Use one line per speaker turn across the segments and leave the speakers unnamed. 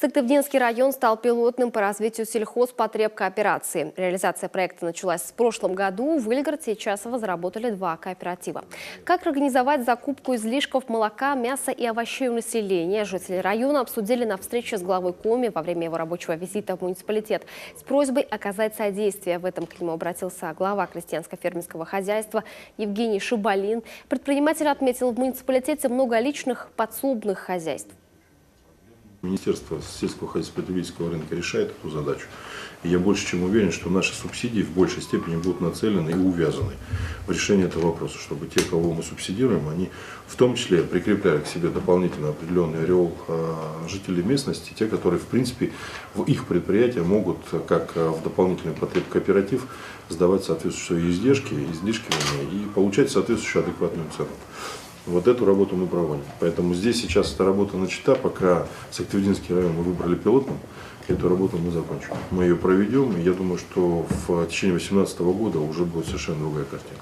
Сыктывдинский район стал пилотным по развитию сельхозпотребкооперации. Реализация проекта началась в прошлом году. В Вильгарте и Часово заработали 2 кооператива. Как организовать закупку излишков молока, мяса и овощей у населения, жители района обсудили на встрече с главой Коми во время его рабочего визита в муниципалитет с просьбой оказать содействие. В этом к нему обратился глава крестьянско-фермерского хозяйства Евгений Шибалин. Предприниматель отметил, в муниципалитете много личных подсобных хозяйств.
Министерство сельского хозяйства и потребительского рынка решает эту задачу. И я больше чем уверен, что наши субсидии в большей степени будут нацелены и увязаны в решении этого вопроса, чтобы те, кого мы субсидируем, они в том числе прикрепляли к себе дополнительно определенный ореол жителей местности, те, которые в принципе в их предприятия могут, как в дополнительный кооператив, сдавать соответствующие излишки и получать соответствующую адекватную цену. Вот эту работу мы проводим. Поэтому здесь сейчас эта работа начата, пока Сыктывдинский район мы выбрали пилотным, эту работу мы закончим. Мы ее проведем, и я думаю, что в течение 2018 года уже будет совершенно другая картина.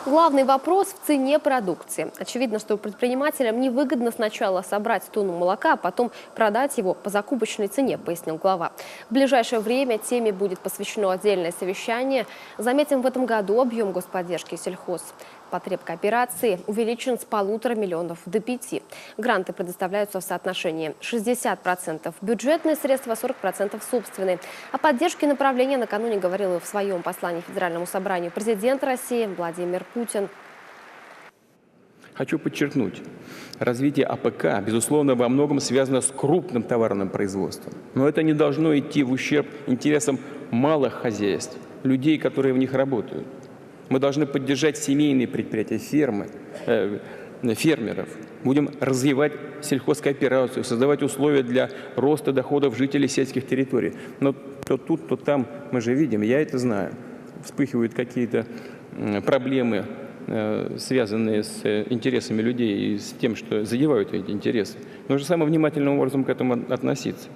Главный вопрос в цене продукции. Очевидно, что предпринимателям невыгодно сначала собрать тонну молока, а потом продать его по закупочной цене, пояснил глава. В ближайшее время теме будет посвящено отдельное совещание. Заметим, в этом году объем господдержки сельхозпотребкооперации увеличен с 1,5 миллиона до 5. Гранты предоставляются в соотношении 60% бюджетные средства, 40% собственные. О поддержке направления накануне говорил в своем послании Федеральному собранию президент России Владимир Путин.
Хочу подчеркнуть, развитие АПК, безусловно, во многом связано с крупным товарным производством. Но это не должно идти в ущерб интересам малых хозяйств, людей, которые в них работают. Мы должны поддержать семейные предприятия, фермеров. Будем развивать сельхозкооперацию, создавать условия для роста доходов жителей сельских территорий. Но то тут, то там, мы же видим, я это знаю, вспыхивают какие-то проблемы, связанные с интересами людей и с тем, что задевают эти интересы. Нужно самым внимательным образом к этому относиться.